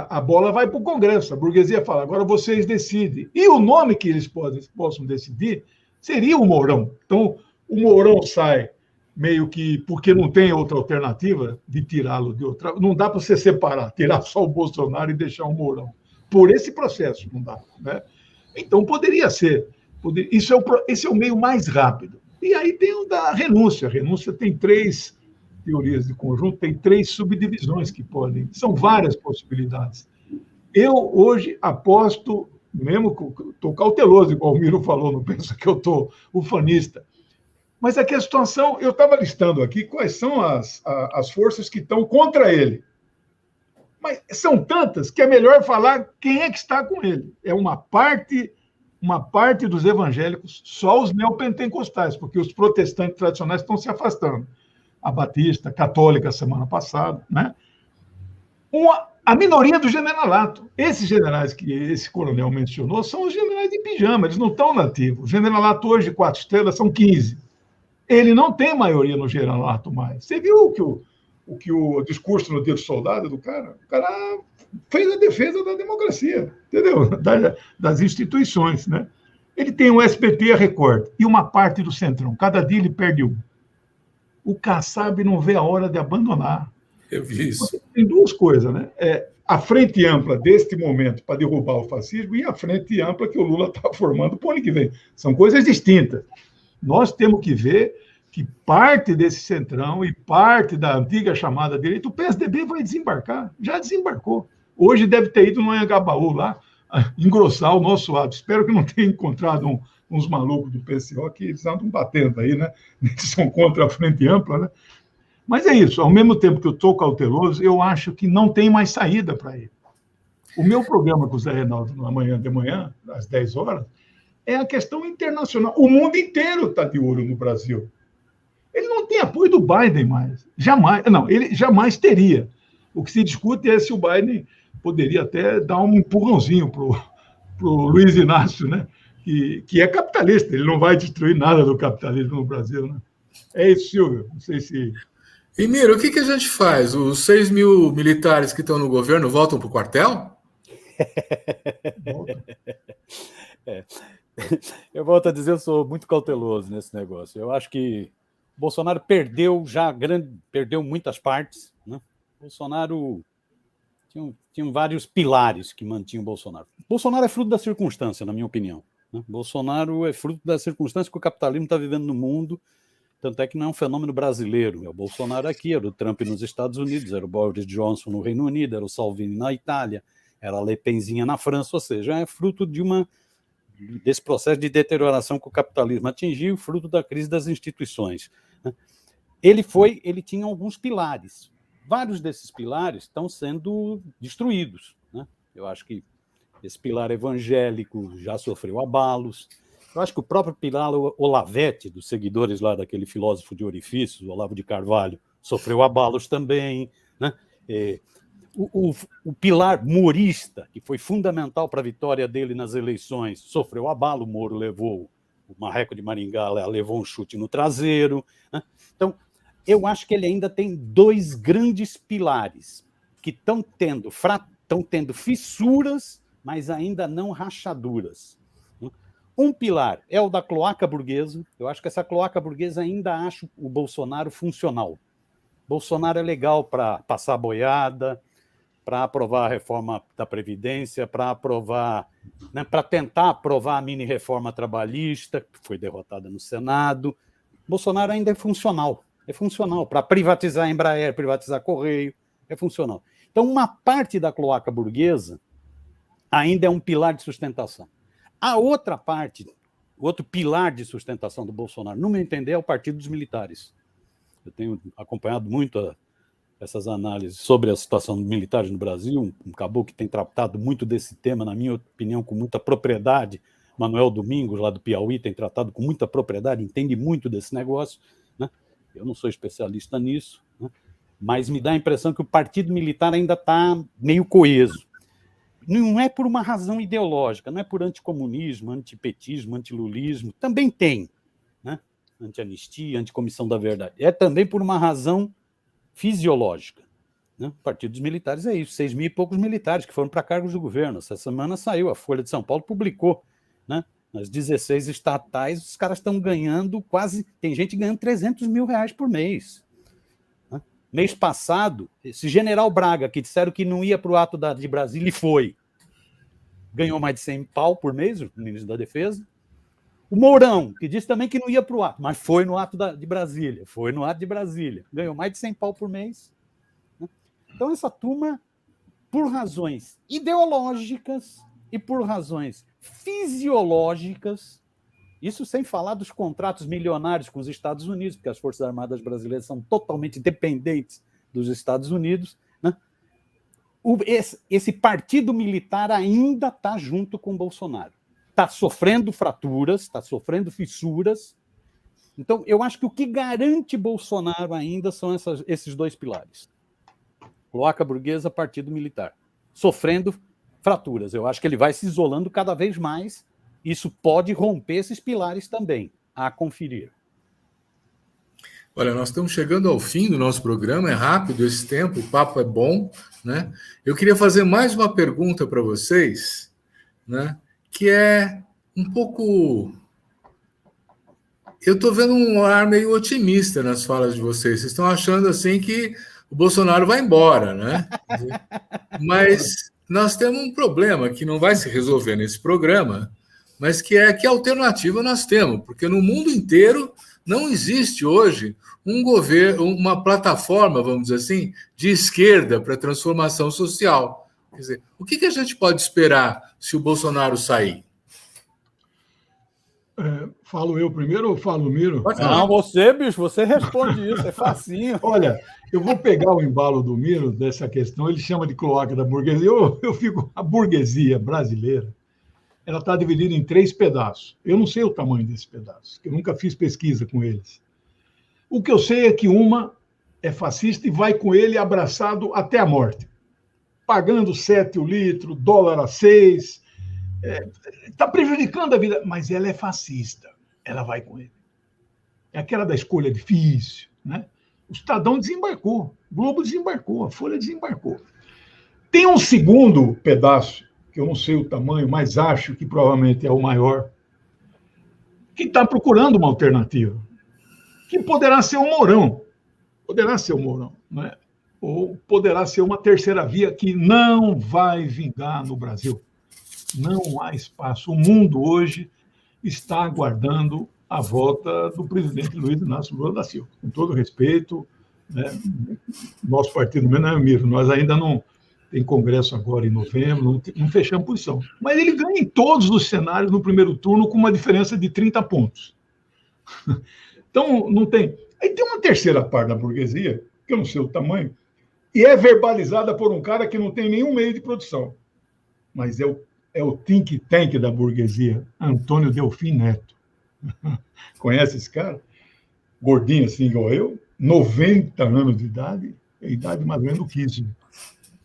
a bola vai para o Congresso. A burguesia fala: agora vocês decidem. E o nome que eles possam decidir seria o Mourão. Então, o Mourão sai meio que porque não tem outra alternativa de tirá-lo de outra. Não dá para você separar, tirar só o Bolsonaro e deixar o Mourão. Por esse processo, não dá, né? Então, poderia ser. Esse é o meio mais rápido. E aí tem o da renúncia. A renúncia tem 3 teorias de conjunto, tem 3 subdivisões que podem. São várias possibilidades. Eu, hoje, aposto, mesmo que estou cauteloso, igual o Miro falou, não pensa que eu estou ufanista. Mas aqui a situação, eu estava listando aqui quais são as forças que estão contra ele. Mas são tantas que é melhor falar quem é que está com ele. É uma parte dos evangélicos, só os neopentecostais, porque os protestantes tradicionais estão se afastando. A Batista, a Católica, semana passada, né? A minoria do generalato. Esses generais que esse coronel mencionou são os generais de pijama, eles não estão nativos. O generalato hoje de 4 estrelas são 15. Ele não tem maioria no generalato mais. Você viu o discurso no Dia do Soldado do cara? O cara fez a defesa da democracia, entendeu? Das instituições, né? Ele tem o SBT e a Record, e uma parte do Centrão. Cada dia ele perde um. O Kassab não vê a hora de abandonar. Eu vi isso. Tem 2 coisas, né? A frente ampla deste momento para derrubar o fascismo e a frente ampla que o Lula está formando para o ano que vem. São coisas distintas. Nós temos que ver que parte desse centrão e parte da antiga chamada direita, o PSDB vai desembarcar. Já desembarcou. Hoje deve ter ido no Anhangabaú lá, engrossar o nosso ato. Espero que não tenha encontrado uns malucos do PCO que eles andam batendo aí, né? Eles são contra a frente ampla, né? Mas é isso. Ao mesmo tempo que eu estou cauteloso, eu acho que não tem mais saída para ele. O meu programa com o Zé Reinaldo, amanhã de manhã, às 10 horas, é a questão internacional. O mundo inteiro está de olho no Brasil. Ele não tem apoio do Biden mais. Jamais. Não, ele jamais teria. O que se discute é se o Biden poderia até dar um empurrãozinho para o Luiz Inácio, né? Que é capitalista. Ele não vai destruir nada do capitalismo no Brasil, né? É isso, Silvio. Não sei se... E, Miro, o que a gente faz? Os 6 mil militares que estão no governo voltam para o quartel? Eu volto a dizer, eu sou muito cauteloso nesse negócio. Eu acho que Bolsonaro perdeu muitas partes, né? Bolsonaro tinha vários pilares que mantinham o Bolsonaro. Bolsonaro é fruto da circunstância, na minha opinião, né? Bolsonaro é fruto da circunstância que o capitalismo está vivendo no mundo, tanto é que não é um fenômeno brasileiro. É o Bolsonaro aqui, era o Trump nos Estados Unidos, era o Boris Johnson no Reino Unido, era o Salvini na Itália, era a Le Penzinha na França, ou seja, é fruto desse processo de deterioração que o capitalismo atingiu, fruto da crise das instituições. Ele tinha alguns pilares. Vários desses pilares estão sendo destruídos, né? Eu acho que esse pilar evangélico já sofreu abalos. Eu acho que o próprio pilar Olavete, dos seguidores lá daquele filósofo de orifícios, Olavo de Carvalho, sofreu abalos também, né? O pilar morista, que foi fundamental para a vitória dele nas eleições, sofreu abalo. O Moro levou, o Marreco de Maringá levou um chute no traseiro, né? Então, eu acho que ele ainda tem dois grandes pilares que estão tendo fissuras, mas ainda não rachaduras. Um pilar é o da cloaca burguesa. Eu acho que essa cloaca burguesa ainda acha o Bolsonaro funcional. Bolsonaro é legal para passar boiada, para aprovar a reforma da Previdência, para aprovar, né, para tentar aprovar a mini-reforma trabalhista, que foi derrotada no Senado. Bolsonaro ainda é funcional para privatizar a Embraer, privatizar Correio, é funcional. Então, uma parte da cloaca burguesa ainda é um pilar de sustentação. A outra parte, o outro pilar de sustentação do Bolsonaro, no meu entender, é o Partido dos Militares. Eu tenho acompanhado muito essas análises sobre a situação dos militares no Brasil, um caboclo que tem tratado muito desse tema, na minha opinião, com muita propriedade. Manuel Domingos, lá do Piauí, tem tratado com muita propriedade, entende muito desse negócio, né? Eu não sou especialista nisso, né? Mas me dá a impressão que o Partido Militar ainda está meio coeso. Não é por uma razão ideológica, não é por anticomunismo, antipetismo, antilulismo, também tem, né? Anti-anistia, anticomissão da verdade. É também por uma razão fisiológica, né? O Partido dos Militares é isso, 6 mil e poucos militares que foram para cargos do governo. Essa semana saiu, a Folha de São Paulo publicou, né? Nas 16 estatais, os caras estão ganhando quase... Tem gente ganhando R$300 mil por mês. Né? Mês passado, esse general Braga, que disseram que não ia para o ato de Brasília, e foi. Ganhou mais de 100 pau por mês, o ministro da Defesa. O Mourão, que disse também que não ia para o ato, mas foi no ato de Brasília. Foi no ato de Brasília. Ganhou mais de 100 pau por mês. Né? Então, essa turma, por razões ideológicas e por razões fisiológicas, isso sem falar dos contratos milionários com os Estados Unidos, porque as Forças Armadas brasileiras são totalmente dependentes dos Estados Unidos, né? Esse partido militar ainda está junto com o Bolsonaro. Está sofrendo fraturas, está sofrendo fissuras. Então, eu acho que o que garante Bolsonaro ainda são esses dois pilares. Cloaca burguesa, partido militar. Sofrendo fraturas. Eu acho que ele vai se isolando cada vez mais. Isso pode romper esses pilares também, a conferir. Olha, nós estamos chegando ao fim do nosso programa, é rápido esse tempo, o papo é bom, né? Eu queria fazer mais uma pergunta para vocês, né? Que é um pouco... Eu estou vendo um ar meio otimista nas falas de vocês. Vocês estão achando assim que o Bolsonaro vai embora, né? Mas nós temos um problema que não vai se resolver nesse programa, mas que é que alternativa nós temos, porque no mundo inteiro não existe hoje um governo, uma plataforma, vamos dizer assim, de esquerda para transformação social. Quer dizer, o que a gente pode esperar se o Bolsonaro sair? Falo eu primeiro ou falo o Miro? Não, você, bicho, você responde isso, é facinho. Olha, eu vou pegar o embalo do Miro dessa questão, ele chama de cloaca da burguesia. Eu fico, a burguesia brasileira, ela está dividida em 3 pedaços. Eu não sei o tamanho desses pedaços, eu nunca fiz pesquisa com eles. O que eu sei é que uma é fascista e vai com ele abraçado até a morte, pagando 7 o litro, dólar a 6, está prejudicando a vida, mas ela é fascista, ela vai com ele. É aquela da escolha difícil, né? O Estadão desembarcou, o Globo desembarcou, a Folha desembarcou. Tem um segundo pedaço, que eu não sei o tamanho, mas acho que provavelmente é o maior, que está procurando uma alternativa, que poderá ser o Mourão, não é? Ou poderá ser uma terceira via que não vai vingar no Brasil. Não há espaço. O mundo hoje está aguardando a volta do presidente Luiz Inácio Lula da Silva. Com todo respeito, né? Nosso partido, não é, Miro? Nós ainda não tem congresso agora em novembro, não fechamos posição. Mas ele ganha em todos os cenários no primeiro turno com uma diferença de 30 pontos. Então, não tem... Aí tem uma terceira parte da burguesia, que eu não sei o tamanho, e é verbalizada por um cara que não tem nenhum meio de produção. Mas é o think tank da burguesia, Antônio Delfim Neto. Conhece esse cara? Gordinho assim igual eu, 90 anos de idade, a idade mais ou menos do que isso.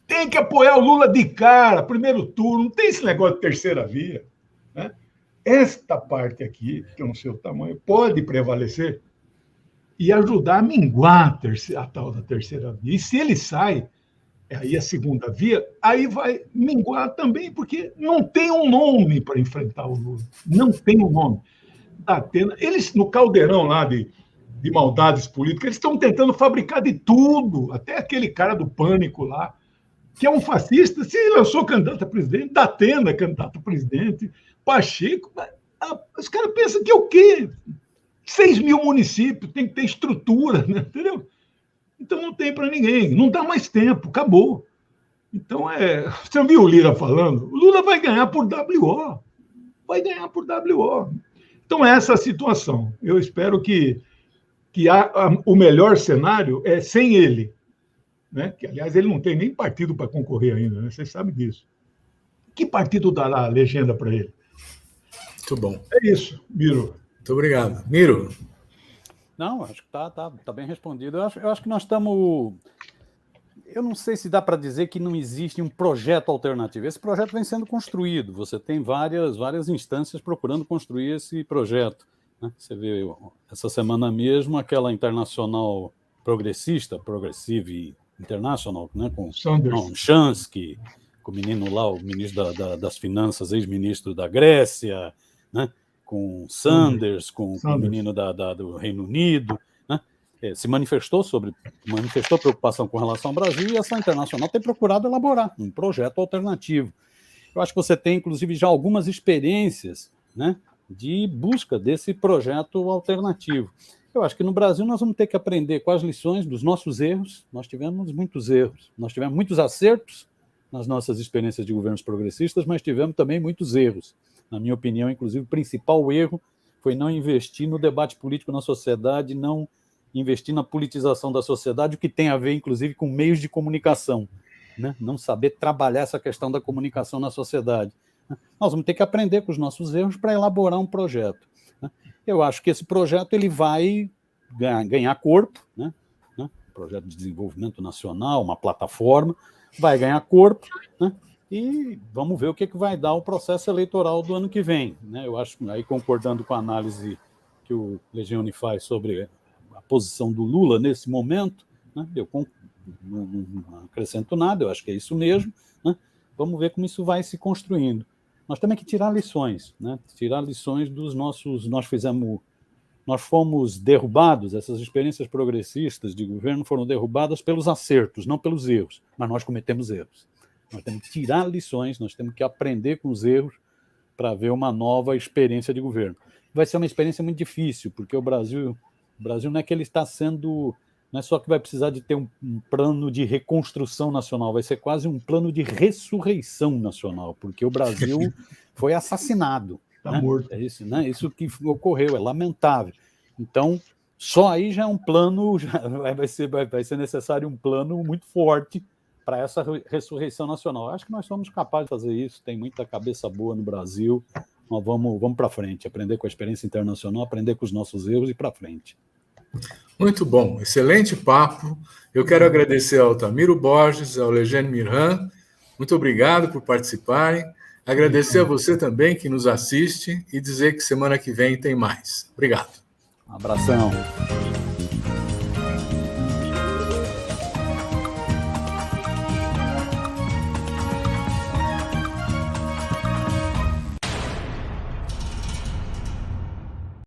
Tem que apoiar o Lula de cara, primeiro turno, não tem esse negócio de terceira via. Né? Esta parte aqui, que eu não sei o tamanho, pode prevalecer e ajudar a minguar a tal da terceira via. E se ele sai, aí a segunda via, aí vai minguar também, porque não tem um nome para enfrentar o Lula. Não tem um nome. Eles, no caldeirão lá de maldades políticas, eles estão tentando fabricar de tudo. Até aquele cara do Pânico lá, que é um fascista, se lançou candidato a presidente, Datena candidato a presidente, Pacheco. Os caras pensam que é o quê? 6 mil municípios, tem que ter estrutura, né? Entendeu? Então não tem para ninguém, não dá mais tempo, acabou. Então, você viu o Lira falando? O Lula vai ganhar por WO. Vai ganhar por WO. Então, essa é a situação. Eu espero que o melhor cenário é sem ele. Né? Que, aliás, ele não tem nem partido para concorrer ainda, né? Vocês sabem disso. Que partido dará a legenda para ele? Muito bom. É isso, Miro. Muito obrigado. Miro? Não, acho que tá bem respondido. Eu acho que nós estamos... Eu não sei se dá para dizer que não existe um projeto alternativo. Esse projeto vem sendo construído. Você tem várias instâncias procurando construir esse projeto. Né? Você vê, essa semana mesmo, aquela internacional progressista, Progressive International, né? Com Chansky, com o menino lá, o ministro das Finanças, ex-ministro da Grécia, né? Com Sanders, com o menino do Reino Unido, né? Se manifestou preocupação com relação ao Brasil, e essa internacional tem procurado elaborar um projeto alternativo. Eu acho que você tem, inclusive, já algumas experiências, né, de busca desse projeto alternativo. Eu acho que no Brasil nós vamos ter que aprender com as lições dos nossos erros. Nós tivemos muitos erros, nós tivemos muitos acertos nas nossas experiências de governos progressistas, mas tivemos também muitos erros. Na minha opinião, inclusive, o principal erro foi não investir no debate político na sociedade, não investir na politização da sociedade, o que tem a ver, inclusive, com meios de comunicação, né? Não saber trabalhar essa questão da comunicação na sociedade. Nós vamos ter que aprender com os nossos erros para elaborar um projeto. Eu acho que esse projeto ele vai ganhar corpo, né? Um projeto de desenvolvimento nacional, uma plataforma, vai ganhar corpo, né? E vamos ver o que vai dar o processo eleitoral do ano que vem. Né? Eu acho, aí concordando com a análise que o Legione faz sobre a posição do Lula nesse momento, né? Eu não acrescento nada, eu acho que é isso mesmo. Né? Vamos ver como isso vai se construindo. Nós temos que tirar lições, né? Tirar lições dos nossos... Nós fomos derrubados, essas experiências progressistas de governo foram derrubadas pelos acertos, não pelos erros, mas nós cometemos erros. Nós temos que tirar lições, nós temos que aprender com os erros para ver uma nova experiência de governo. Vai ser uma experiência muito difícil, porque o Brasil não é que ele está sendo... Não é só que vai precisar de ter um plano de reconstrução nacional, vai ser quase um plano de ressurreição nacional, porque o Brasil foi assassinado. Está né? morto. É isso, né? Isso que ocorreu, é lamentável. Então, só aí já é um plano, vai ser necessário um plano muito forte para essa ressurreição nacional. Acho que nós somos capazes de fazer isso, tem muita cabeça boa no Brasil, nós vamos para frente, aprender com a experiência internacional, aprender com os nossos erros e para frente. Muito bom, excelente papo. Eu quero agradecer ao Altamiro Borges, ao Legione Mirhan, muito obrigado por participarem. Agradecer a você também que nos assiste e dizer que semana que vem tem mais. Obrigado. Um abração.